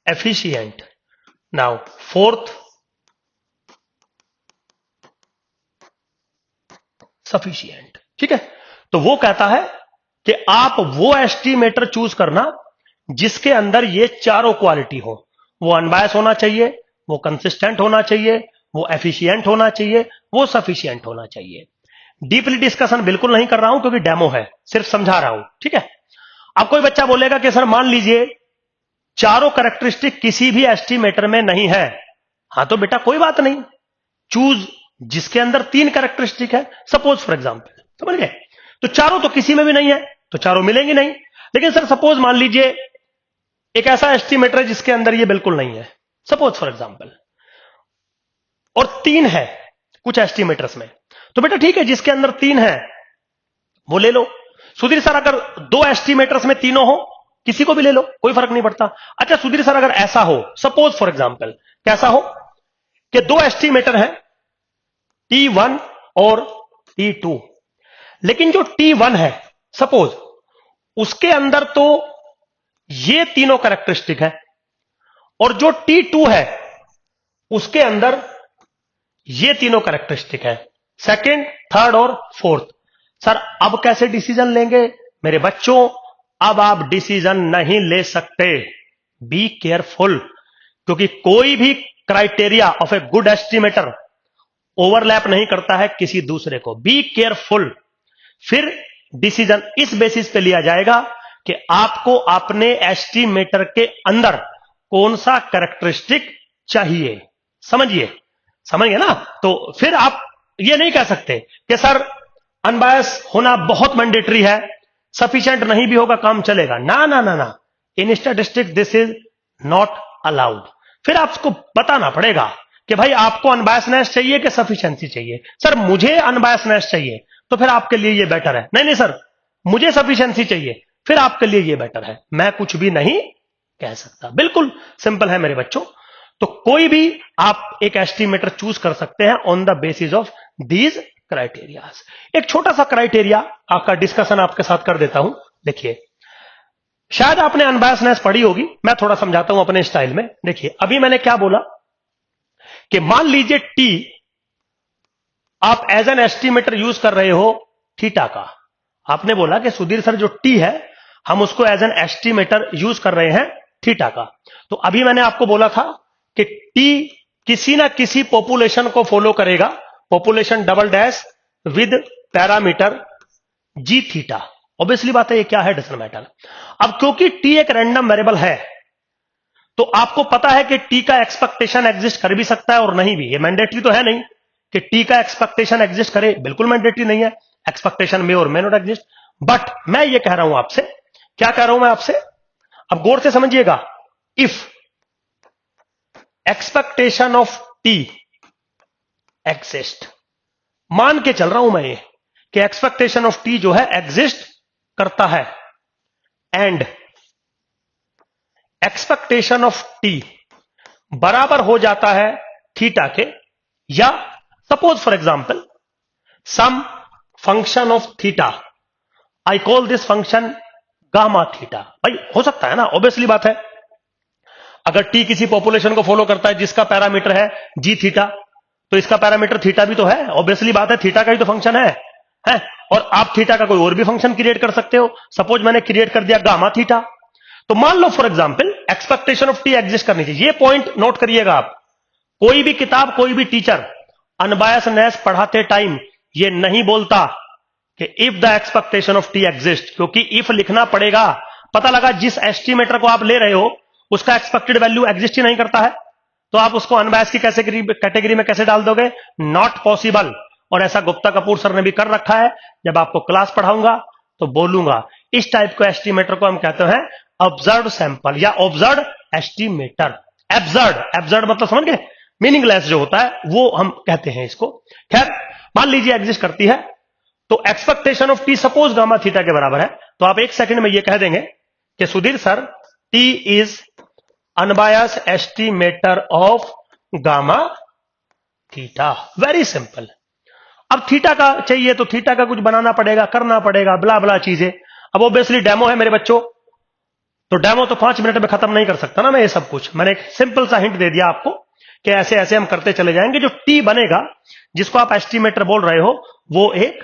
[SPEAKER 1] efficient, now fourth sufficient. ठीक है. तो वो कहता है कि आप वो एस्टीमेटर चूज करना जिसके अंदर ये चारों क्वालिटी हो। वो अनबायस होना चाहिए, वो कंसिस्टेंट होना चाहिए, वो एफिशिएंट होना चाहिए, वो सफिशिएंट होना चाहिए। डीपली डिस्कशन बिल्कुल नहीं कर रहा हूं क्योंकि डेमो है, सिर्फ समझा रहा हूं, ठीक है। अब कोई बच्चा बोलेगा कि सर मान लीजिए चारों कैरेक्टरिस्टिक किसी भी एस्टीमेटर में नहीं है। हां तो बेटा कोई बात नहीं, चूज जिसके अंदर 3 कैरेक्टरिस्टिक है, सपोज फॉर एग्जांपल, समझ गए। तो चारों तो किसी में भी नहीं है तो चारों मिलेंगी नहीं। लेकिन सर सपोज मान लीजिए एक ऐसा एस्टीमेटर है जिसके अंदर ये बिल्कुल नहीं है, सपोज फॉर एग्जांपल, और 3 है कुछ एस्टीमेटर्स में, तो बेटा ठीक है, जिसके अंदर 3 है वो ले लो। सुधीर सर अगर 2 एस्टीमेटर्स में तीनों हो, किसी को भी ले लो, कोई फर्क नहीं पड़ता। अच्छा सुधीर सर अगर ऐसा हो, सपोज फॉर एग्जांपल कैसा हो कि 2 एस्टीमेटर हैं, T1 और T2, लेकिन जो T1 है सपोज उसके अंदर तो ये तीनों कैरेक्टरिस्टिक है, और जो T2 है उसके अंदर ये तीनों कैरेक्टरिस्टिक है, सेकंड, थर्ड और फोर्थ। सर अब कैसे डिसीजन लेंगे? मेरे बच्चों अब आप डिसीजन नहीं ले सकते, बी केयरफुल, क्योंकि कोई भी criteria of a good estimator overlap नहीं करता है किसी दूसरे को। Be careful. फिर डिसीजन इस बेसिस पे लिया जाएगा कि आपको अपने एस्टिमेटर के अंदर कौन सा कैरेक्टरिस्टिक चाहिए। समझिए, समझ गए ना। तो फिर आप ये नहीं कह सकते कि सर अनबायस होना बहुत मैंडेटरी है, सफिशिएंट नहीं भी होगा काम चलेगा। ना ना ना ना, इन statistics this is not allowed. फिर आपको बताना पड़ेगा कि भाई आपको अनबायसनेस चाहिए कि सफिशिएंसी चाहिए। सर मुझे अनबायसनेस चाहिए, तो फिर आपके लिए ये बेटर है। नहीं नहीं सर मुझे सफिशिएंसी चाहिए, फिर आपके लिए ये बेटर है। मैं कुछ भी नहीं कह सकता, बिल्कुल सिंपल है मेरे बच्चों। तो कोई भी आप एक एस्टिमेटर चूज कर सकते हैं on the basis of these criterias. एक छोटा सा क्राइटेरिया आपका डिस्कशन आपके साथ कर देता हूं। देखिए शायद आपने अनबायसनेस पढ़ी होगी, मैं थोड़ा समझाता हूं अपने स्टाइल में। देखिए अभी मैंने क्या बोला कि मान लीजिए टी आप एज एन एस्टिमेटर यूज कर रहे हो थीटा का। आपने बोला कि सुधीर सर जो टी है हम उसको एज एन एस्टिमेटर यूज कर रहे हैं थीटा का। तो अभी मैंने आपको बोला था कि टी किसी ना किसी पॉपुलेशन को फॉलो करेगा, population double dash with parameter G theta. Obviously बात है ये क्या है, डजंट मैटर। अब क्योंकि टी एक रैंडम वेरिएबल है तो आपको पता है कि टी का एक्सपेक्टेशन एग्जिस्ट कर भी सकता है और नहीं भी। ये मैंडेटरी तो है नहीं कि टी का एक्सपेक्टेशन एग्जिस्ट करे, बिल्कुल मैंडेटरी नहीं है। एक्सपेक्टेशन में और मे नॉट एग्जिस्ट। बट मैं ये कह रहा हूं आपसे, क्या कह रहा हूं मैं आपसे, अब गौर से समझिएगा। If expectation of T exist, मान के चल रहा हूं मैं ये कि एक्सपेक्टेशन ऑफ टी जो है एग्जिस्ट करता है, एंड एक्सपेक्टेशन ऑफ टी बराबर हो जाता है थीटा के, या suppose for example some function of theta, I call this function gamma theta. भाई हो सकता है ना, ऑब्वियसली बात है। अगर टी किसी पॉपुलेशन को फॉलो करता है जिसका पैरामीटर है जी थीटा, तो इसका पैरामीटर थीटा भी तो है, ऑब्वियसली बात है, थीटा का ही तो फंक्शन है? और आप थीटा का कोई और भी फंक्शन क्रिएट कर सकते हो। सपोज मैंने क्रिएट कर दिया गामा थीटा, तो मान लो for example expectation of T exist करनी चाहिए। ये पॉइंट नोट करिएगा आप। कोई भी किताब, कोई भी टीचर अनबायसनेस पढ़ाते टाइम ये नहीं बोलता कि if the expectation of T exist, क्योंकि इफ लिखना पड़ेगा। पता लगा जिस एस्टिमेटर को आप ले रहे हो उसका एक्सपेक्टेड वैल्यू एग्जिस्ट ही नहीं करता है, तो आप उसको अनबायस की कैटेगरी में कैसे डाल दोगे? Not possible. और ऐसा गुप्ता कपूर सर ने भी कर रखा है। जब आपको क्लास पढ़ाऊंगा तो बोलूंगा, इस टाइप को एस्टिमेटर को हम कहते हैं ऑब्जर्व सैंपल या ऑब्जर्व एस्टिमेटर। एब्जर्ड मतलब समझ गए, मीनिंगलेस जो होता है वो हम कहते हैं इसको। खैर मान लीजिए एग्जिस्ट करती है, तो expectation of T suppose gamma theta के बराबर है, तो आप एक सेकंड में ये कह देंगे कि Sudhir sir T is unbiased estimator of gamma theta. Very simple. अब थीटा का चाहिए तो थीटा का कुछ बनाना पड़ेगा, करना पड़ेगा, ब्ला ब्ला चीजें। अब ऑब्वियसली डेमो है मेरे बच्चों, तो डेमो तो 5 मिनट में खत्म नहीं कर सकता ना मैं ये सब कुछ। मैंने एक सिंपल सा हिंट दे दिया आपको कि ऐसे ऐसे हम करते चले जाएंगे। जो टी बनेगा जिसको आप एस्टिमेटर बोल रहे हो वो एक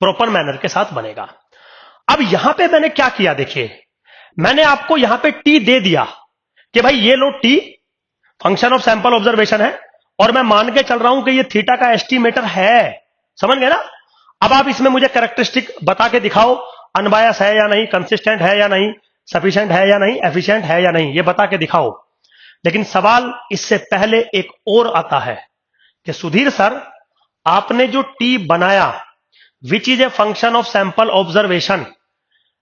[SPEAKER 1] प्रॉपर मैनर के साथ बनेगा। अब यहां पे मैंने क्या किया, देखिए मैंने आपको यहां पे टी दे दिया कि भाई ये लो T function of sample observation है, और मैं मान के चल रहा हूं कि ये थीटा का एस्टिमेटर है। समझ गए ना? अब आप इसमें मुझे कैरेक्टरिस्टिक बता के दिखाओ, अनबायस है या नहीं, कंसिस्टेंट है या नहीं, सफिशिएंट है या नहीं, एफिशिएंट है या नहीं, ये बता के दिखाओ। लेकिन सवाल इससे पहले एक और आता है कि सुधीर सर, आपने जो टी बनाया विच is a function of sample observation,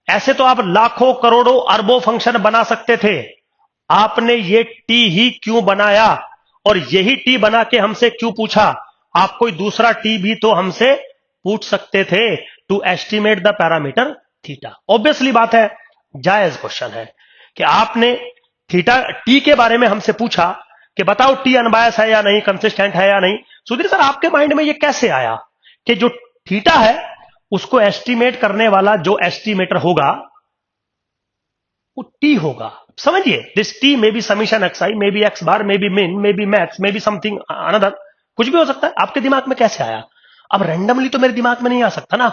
[SPEAKER 1] ऐसे तो आप लाखों करोड़ों अरबों फंक्शन बना सकते थे, आपने ये टी ही क्यों बनाया, और यही टी बना के हमसे क्यों पूछा? आप कोई दूसरा टी भी तो हमसे पूछ सकते थे to estimate the parameter theta. Obviously बात है, जायज क्वेश्चन है कि आपने थीटा टी के बारे में हमसे पूछा कि बताओ टी अनबायस है या नहीं, कंसिस्टेंट है या नहीं। सुधीर सर, आपके माइंड में ये कैसे आया कि जो थीटा है उसको एस्टिमेट करने वाला जो एस्टिमेटर होगा वो टी होगा? समझिए, this T may be summation X I, may be X bar, may be min, may be max, may be something another, कुछ भी हो सकता है। आपके दिमाग में कैसे आया? अब रैंडमली तो मेरे दिमाग में नहीं आ सकता ना,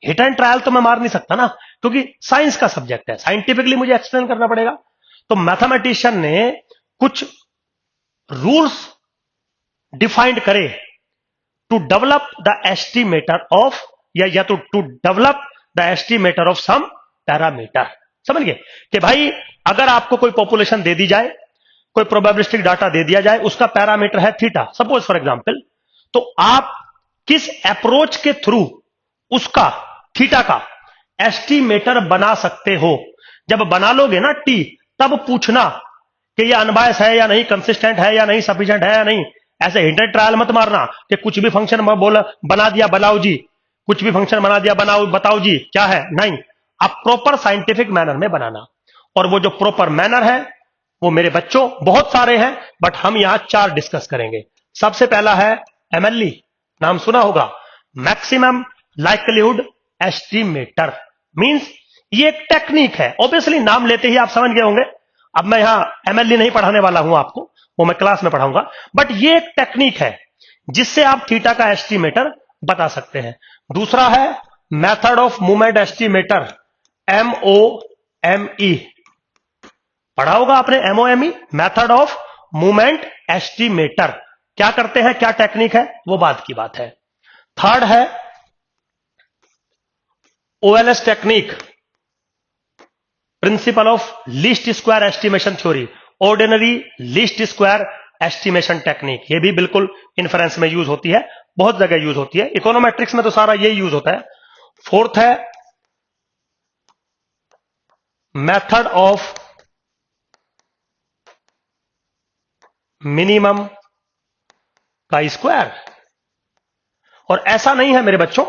[SPEAKER 1] हिट एंड ट्रायल तो मैं मार नहीं सकता ना, क्योंकि साइंस का सब्जेक्ट है, साइंटिफिकली मुझे एक्सप्लेन करना पड़ेगा। तो मैथमेटिशियन ने कुछ रूल्स डिफाइंड करे to develop the estimator of, या to develop the estimator of some parameter. समझ गए कि भाई अगर आपको कोई पॉपुलेशन दे दी जाए, कोई प्रोबेबिलिस्टिक डाटा दे दिया जाए, उसका पैरामीटर है थीटा सपोज फॉर एग्जांपल, तो आप किस अप्रोच के थ्रू उसका थीटा का एस्टिमेटर बना सकते हो? जब बना लोगे ना टी, तब पूछना कि ये अनबायस है या नहीं, कंसिस्टेंट है या नहीं, सफिशिएंट है या नहीं। ऐसे हिट एंड ट्रायल मत मारना कि कुछ भी फंक्शन बोला बना दिया बनाओ जी, कुछ भी फंक्शन बना दिया बनाओ बताओ जी क्या है, नहीं। आप प्रॉपर साइंटिफिक मैनर में बनाना, और वो जो प्रॉपर मैनर है वो मेरे बच्चों बहुत सारे हैं, बट हम यहां 4 डिस्कस करेंगे। सबसे पहला है एमएलई, नाम सुना होगा, मैक्सिमम लाइक्लीहुड एस्टिमेटर। मींस ये एक टेक्निक है, ऑब्वियसली नाम लेते ही आप समझ गए होंगे। अब मैं यहां एमएलई नहीं पढ़ाने वाला हूं आपको, वो मैं क्लास में पढ़ाऊंगा, बट ये एक टेक्निक है जिससे आप थीटा का एस्टिमेटर बता सकते हैं। दूसरा है method of movement estimator, MOME, पढ़ा होगा आपने MOME, method of movement estimator. क्या करते हैं, क्या टेक्निक है, वो बाद की बात है। थर्ड है OLS technique, principle of least square estimation theory, ordinary least square estimation technique. ये भी बिल्कुल इन्फ्रेंस में यूज होती है, बहुत जगह यूज होती है, इकोनोमेट्रिक्स में तो सारा ये यूज होता है। फोर्थ है मेथड ऑफ मिनिमम का स्क्वायर। और ऐसा नहीं है मेरे बच्चों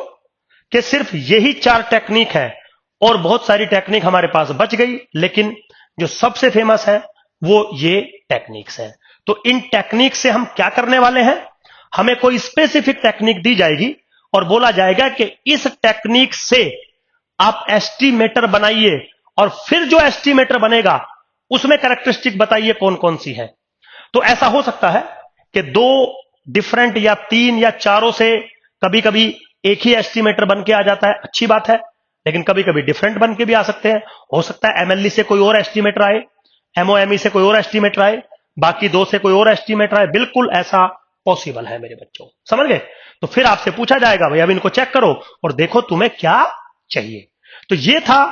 [SPEAKER 1] कि सिर्फ यही 4 टेक्निक है, और बहुत सारी टेक्निक हमारे पास बच गई, लेकिन जो सबसे फेमस है वो ये टेक्निक्स है। तो इन टेक्निक से हम क्या करने वाले हैं, हमें कोई स्पेसिफिक टेक्निक दी जाएगी और बोला जाएगा कि इस टेक्निक से आप एस्टिमेटर बनाइए, और फिर जो एस्टिमेटर बनेगा उसमें कैरेक्टरिस्टिक बताइए कौन कौन सी है। तो ऐसा हो सकता है कि 2 डिफरेंट या 3 या 4 से कभी कभी एक ही एस्टिमेटर बन के आ जाता है, अच्छी बात है, लेकिन कभी कभी डिफरेंट बन के भी आ सकते हैं। हो सकता है MLE से कोई और एस्टिमेटर आए, MOME से कोई और एस्टिमेटर आए, बाकी 2 से कोई और एस्टिमेटर आए, बिल्कुल ऐसा पॉसिबल है मेरे बच्चों, समझ गए? तो फिर आपसे पूछा जाएगा भाई अब इनको चेक करो और देखो तुम्हें क्या चाहिए। तो ये था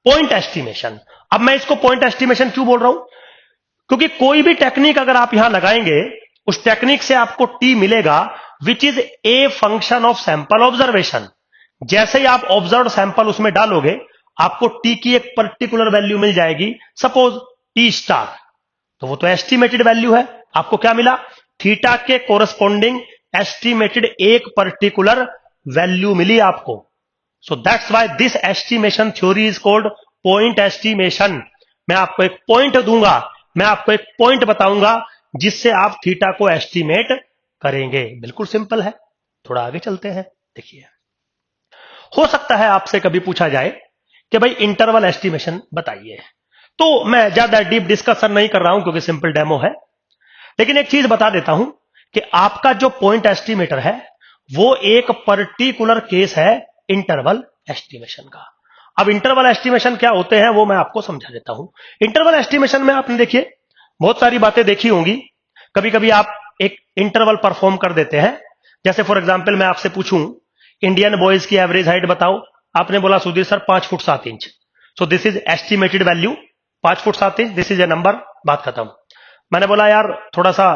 [SPEAKER 1] पॉइंट एस्टिमेशन। अब मैं इसको पॉइंट एस्टिमेशन क्यों बोल रहा हूं, क्योंकि कोई भी टेक्निक अगर आप यहां लगाएंगे, उस टेक्निक से आपको टी मिलेगा विच is a function of sample observation. जैसे ही आप ऑब्जर्व सैंपल उसमें डालोगे, आपको टी की एक पर्टिकुलर वैल्यू मिल जाएगी, सपोज टी स्टार, तो वो तो एस्टिमेटेड वैल्यू है। आपको क्या मिला, थीटा के कोरस्पॉन्डिंग एस्टिमेटेड एक पर्टिकुलर वैल्यू मिली आपको। So that's why this estimation theory is called point estimation. मैं आपको एक पॉइंट दूंगा, मैं आपको एक पॉइंट बताऊंगा जिससे आप थीटा को एस्टिमेट करेंगे। बिल्कुल सिंपल है। थोड़ा आगे चलते हैं, देखिए। हो सकता है आपसे कभी पूछा जाए कि भाई इंटरवल एस्टिमेशन बताइए, तो मैं ज्यादा डीप डिस्कशन नहीं कर रहा हूं क्योंकि सिंपल डेमो है, लेकिन एक चीज बता देता हूं कि आपका जो पॉइंट एस्टिमेटर है वो एक पर्टिकुलर केस है इंटरवल एस्टिमेशन का। अब इंटरवल एस्टिमेशन क्या होते हैं वो मैं आपको समझा देता हूं। इंटरवल एस्टिमेशन में आपने देखिए बहुत सारी बातें देखी होंगी। कभी कभी आप एक इंटरवल परफॉर्म कर देते हैं। जैसे फॉर एग्जांपल मैं आपसे पूछूं इंडियन बॉयज की एवरेज हाइट बताओ, आपने बोला Sudhir sir 5 foot 7 inch. So this is estimated value 5 foot 7 inch, this is a number, बात खत्म। मैंने बोला यार थोड़ा सा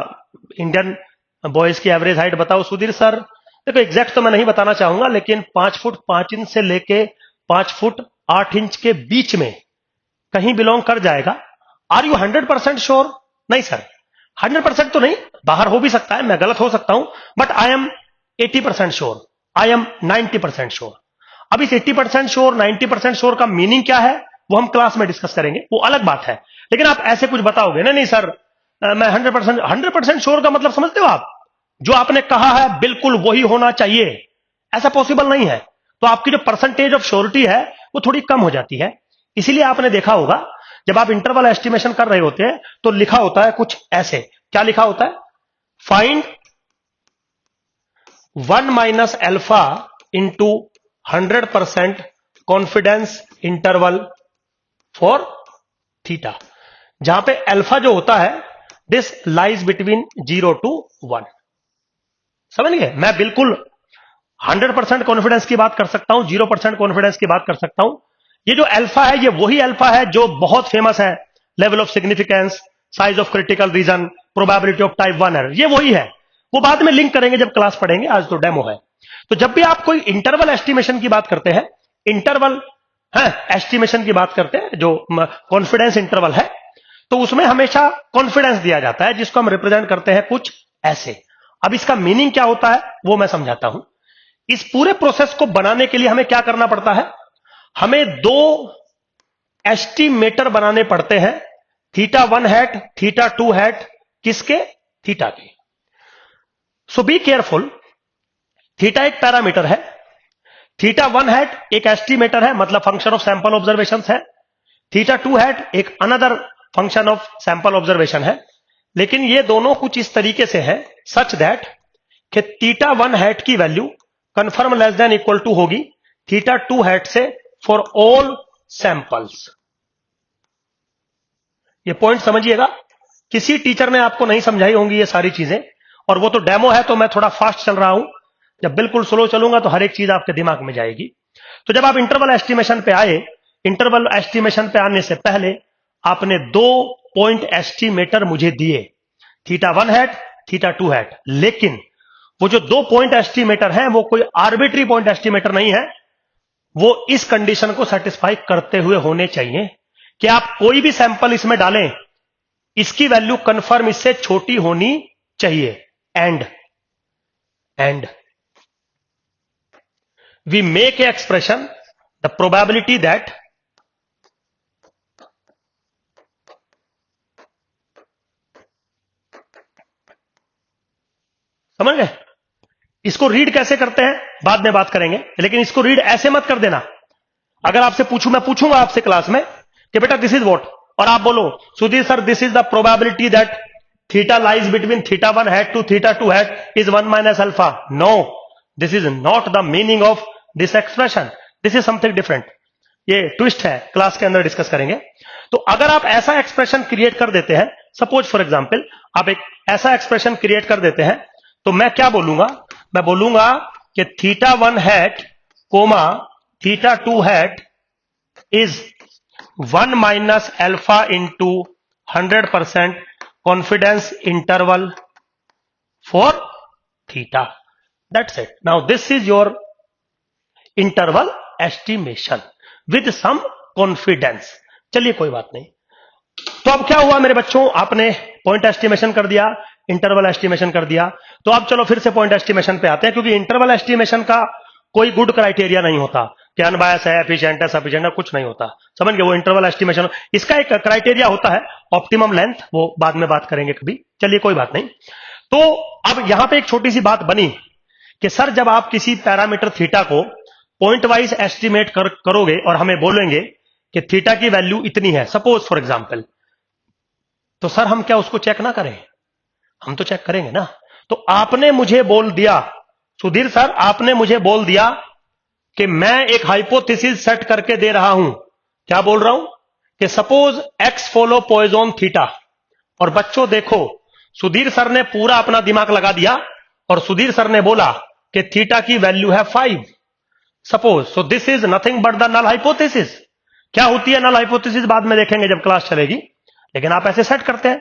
[SPEAKER 1] इंडियन बॉयज की एवरेज हाइट बताओ। सुधीर सर देखो एग्जैक्ट तो मैं नहीं बताना चाहूंगा, लेकिन 5 फुट 5 इंच से लेके 5 फुट 8 इंच के बीच में कहीं बिलोंग कर जाएगा। Are you 100% sure? नहीं सर 100% तो नहीं, बाहर हो भी सकता है, मैं गलत हो सकता हूं, but I am 80% sure, I am 90% sure. अब इस 80% श्योर 90% श्योर का मीनिंग क्या है वो हम क्लास में डिस्कस करेंगे, वो अलग बात है। लेकिन आप ऐसे कुछ बताओगे ना, नहीं सर मैं 100% श्योर का मतलब समझते हो आप? जो आपने कहा है बिल्कुल वही होना चाहिए, ऐसा पॉसिबल नहीं है। तो आपकी जो परसेंटेज ऑफ श्योरिटी है वो थोड़ी कम हो जाती है। इसीलिए आपने देखा होगा जब आप इंटरवल एस्टिमेशन कर रहे होते हैं तो लिखा होता है कुछ ऐसे। क्या लिखा होता है? Find 1 minus alpha into 100% confidence interval for theta, जहां पे अल्फा जो होता है दिस लाइज बिटवीन 0 to 1। समझ गए? मैं बिल्कुल 100% कॉन्फिडेंस की बात कर सकता हूं, 0% कॉन्फिडेंस की बात कर सकता हूं। ये जो अल्फा है ये वही अल्फा है जो बहुत फेमस है, level of significance, size of critical reason, probability of type 1 error, ये वही है। वो बाद में लिंक करेंगे जब क्लास पढ़ेंगे, आज तो डेमो है। तो जब भी आप कोई इंटरवल एस्टिमेशन की बात करते हैं, इंटरवल एस्टिमेशन की बात करते हैं जो कॉन्फिडेंस इंटरवल है, तो उसमें हमेशा कॉन्फिडेंस दिया जाता है जिसको हम रिप्रेजेंट करते हैं कुछ ऐसे। अब इसका मीनिंग क्या होता है वो मैं समझाता हूं। इस पूरे प्रोसेस को बनाने के लिए हमें क्या करना पड़ता है? हमें 2 एस्टिमेटर बनाने पड़ते हैं, थीटा 1 हैट, थीटा 2 हैट। किसके? थीटा के। सो बी केयरफुल, थीटा एक पैरामीटर है, थीटा 1 हैट एक एस्टिमेटर है, मतलब फंक्शन ऑफ सैंपल ऑब्जर्वेशन है, थीटा 2 हैट एक another function of sample observation है। लेकिन ये दोनों कुछ इस तरीके से है सच दैट कि थीटा 1 हैट की value confirm less than equal to होगी थीटा 2 हैट से फॉर ऑल सैंपल्स। ये पॉइंट समझिएगा, किसी टीचर ने आपको नहीं समझाई होंगी ये सारी चीजें, और वो तो डेमो है तो मैं थोड़ा फास्ट चल रहा हूं। जब बिल्कुल स्लो चलूंगा तो हर एक चीज आपके दिमाग में जाएगी। तो जब आप इंटरवल एस्टिमेशन पे आए, इंटरवल एस्टिमेशन पे आने से पहले आपने 2 पॉइंट एस्टिमेटर मुझे दिए, थीटा 1 हैट, थीटा 2 हैट। लेकिन वो जो 2 पॉइंट एस्टिमेटर हैं वो कोई आर्बिट्री पॉइंट एस्टिमेटर नहीं है, वो इस कंडीशन को सेटिस्फाई करते हुए होने चाहिए कि आप कोई भी सैंपल इसमें डालें, इसकी वैल्यू कंफर्म इससे छोटी होनी चाहिए। And we make a expression the probability that समझ गए? इसको रीड कैसे करते हैं बाद में बात करेंगे, लेकिन इसको रीड ऐसे मत कर देना। अगर आपसे पूछूं, मैं पूछूंगा आपसे क्लास में कि बेटा दिस इज व्हाट, और आप बोलो Sudhir sir this is the probability that theta lies between theta 1 hat to theta 2 hat is 1 minus alpha. No, this is not the meaning of this expression, this is something different. ये twist है, class के अंदर discuss करेंगे। तो अगर आप ऐसा expression create कर देते हैं, सपोज फॉर एग्जाम्पल आप एक ऐसा एक्सप्रेशन क्रिएट कर देते हैं, तो मैं क्या बोलूंगा? मैं बोलूंगा कि theta 1 hat comma theta 2 hat is 1 minus alpha into 100% confidence interval for theta. That's it. Now this is your interval estimation with some confidence. चलिए कोई बात नहीं। तो अब क्या हुआ मेरे बच्चों, आपने पॉइंट एस्टिमेशन कर दिया, इंटरवल एस्टिमेशन कर दिया। तो अब चलो फिर से पॉइंट एस्टिमेशन पे आते हैं, क्योंकि इंटरवल एस्टिमेशन का कोई गुड क्राइटेरिया नहीं होता कि अनबायस है, एफिशिएंट है, सफिशिएंट है, कुछ नहीं होता। समझ गए? वो इंटरवल एस्टिमेशन, इसका एक क्राइटेरिया होता है ऑप्टिमम लेंथ, वो बाद में बात करेंगे कभी। चलिए कोई बात नहीं। तो अब यहां पे एक छोटी सी बात बनी कि सर जब आप किसी पैरामीटर थीटा को पॉइंट वाइज एस्टिमेट करोगे और हमें बोलेंगे कि थीटा की वैल्यू इतनी है, सपोज फॉर एग्जाम्पल, तो सर हम क्या उसको चेक ना करें? हम तो चेक करेंगे ना। तो आपने मुझे बोल दिया सुधीर सर, आपने मुझे बोल दिया कि मैं एक हाइपोथेसिस सेट करके दे रहा हूं। क्या बोल रहा हूं कि suppose x follow Poisson theta, और बच्चों देखो सुधीर सर ने पूरा अपना दिमाग लगा दिया और सुधीर सर ने बोला कि थीटा की वैल्यू है 5 suppose. So this is nothing but the null hypothesis. क्या होती है नल हाइपोथेसिस बाद में देखेंगे जब क्लास चलेगी, लेकिन आप ऐसे सेट करते हैं।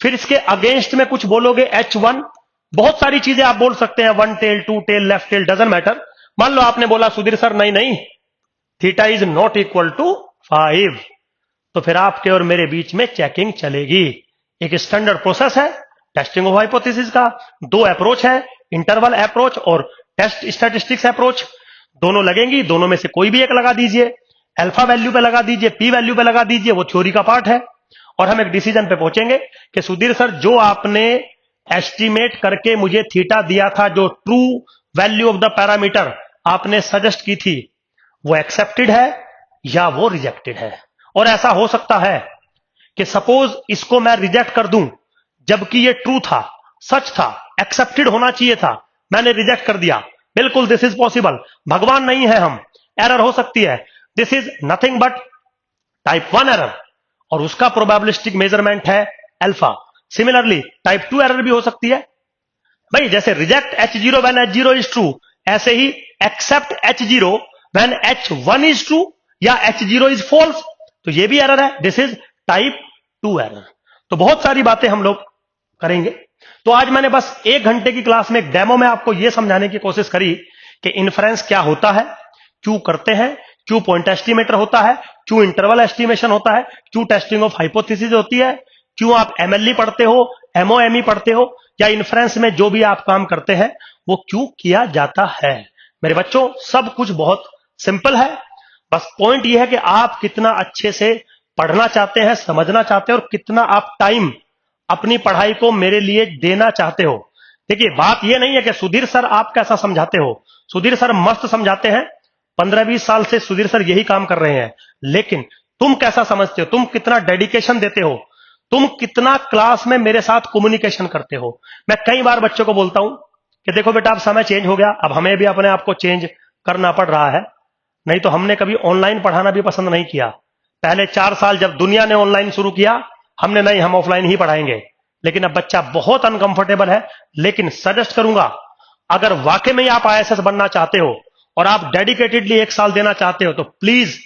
[SPEAKER 1] फिर इसके अगेंस्ट में कुछ बोलोगे H1, बहुत सारी चीजें आप बोल सकते हैं, 1 tail 2 tail left tail doesn't matter. मान लो आपने बोला सुधीर सर नहीं नहीं theta is not equal to 5, तो फिर आपके और मेरे बीच में चेकिंग चलेगी। एक स्टैंडर्ड प्रोसेस है टेस्टिंग ऑफ हाइपोथेसिस का। दो अप्रोच है, इंटरवल अप्रोच और टेस्ट स्टैटिस्टिक्स अप्रोच। दोनों लगेंगी, दोनों में से कोई भी एक लगा दीजिए, अल्फा वैल्यू पे लगा दीजिए, पी वैल्यू पे लगा दीजिए, वो थ्योरी का पार्ट है। और हम एक डिसीजन पे पहुंचेंगे कि सुधीर सर जो आपने एस्टिमेट करके मुझे थीटा दिया था, जो true value of the parameter आपने सजेस्ट की थी, वो एक्सेप्टेड है या वो रिजेक्टेड है। और ऐसा हो सकता है कि सपोज इसको मैं रिजेक्ट कर दूं, जबकि ये ट्रू था, सच था, एक्सेप्टेड होना चाहिए था, मैंने रिजेक्ट कर दिया। बिल्कुल दिस इज पॉसिबल, भगवान नहीं है हम, एरर हो सकती है। This is nothing but type 1 error, और उसका प्रोबेबिलिस्टिक मेजरमेंट है अल्फा। सिमिलरली टाइप 2 एरर भी हो सकती है भाई, जैसे reject H0 when H0 is true, ऐसे ही accept H0 when H1 is true या H0 इज फॉल्स, तो ये भी एरर है। This is type 2 error. तो बहुत सारी बातें हम लोग करेंगे। तो आज मैंने बस 1 घंटे की क्लास में एक डेमो में आपको यह समझाने की कोशिश करी कि इन्फ्रेंस क्या होता है, क्यों करते हैं, क्यों पॉइंट एस्टिमेटर होता है, क्यों इंटरवल एस्टिमेशन होता है, क्यों टेस्टिंग ऑफ हाइपोथेसिस होती है, क्यों आप MLE पढ़ते हो, MOME पढ़ते हो, या इन्फ्रेंस में जो भी आप काम करते हैं वो क्यों किया जाता है। मेरे बच्चों सब कुछ बहुत सिंपल है, बस पॉइंट यह है कि आप कितना अच्छे से पढ़ना चाहते हैं, समझना चाहते हैं, और कितना आप टाइम अपनी पढ़ाई को मेरे लिए देना चाहते हो। देखिए बात यह नहीं है कि सुधीर सर आप कैसा समझाते हो, सुधीर सर मस्त समझाते हैं, 15-20 साल से सुधीर सर यही काम कर रहे हैं, लेकिन तुम कैसा समझते हो, तुम कितना डेडिकेशन देते हो, तुम कितना क्लास में मेरे साथ कम्युनिकेशन करते हो। मैं कई बार बच्चों को बोलता हूं कि देखो बेटा अब समय चेंज हो गया, अब हमें भी अपने आप को चेंज करना पड़ रहा है। नहीं तो हमने कभी ऑनलाइन पढ़ाना भी पसंद नहीं किया। पहले 4 साल जब दुनिया ने ऑनलाइन शुरू किया, हमने नहीं हम ऑफलाइन ही पढ़ाएंगे। लेकिन अब बच्चा बहुत अनकंफर्टेबल है। लेकिन सजेस्ट करूंगा, अगर वाकई में आप IAS बनना चाहते हो और आप डेडिकेटेडली 1 साल देना चाहते हो, तो प्लीज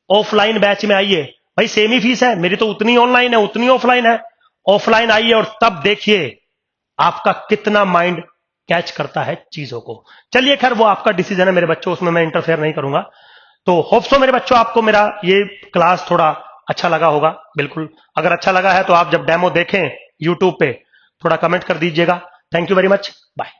[SPEAKER 1] ऑफलाइन बैच में आइए। भाई सेम ही फीस है मेरी, तो उतनी ऑनलाइन है उतनी ऑफलाइन है। ऑफलाइन आइए और तब देखिए आपका कितना माइंड कैच करता है चीजों को। चलिए खैर वो आपका डिसीजन है मेरे बच्चों, उसमें मैं इंटरफेयर नहीं करूंगा। तो होप सो मेरे बच्चों आपको मेरा ये क्लास थोड़ा अच्छा लगा होगा। बिल्कुल अगर अच्छा लगा है तो आप जब डेमो देखें यूट्यूब पे थोड़ा कमेंट कर दीजिएगा। Thank you very much, bye.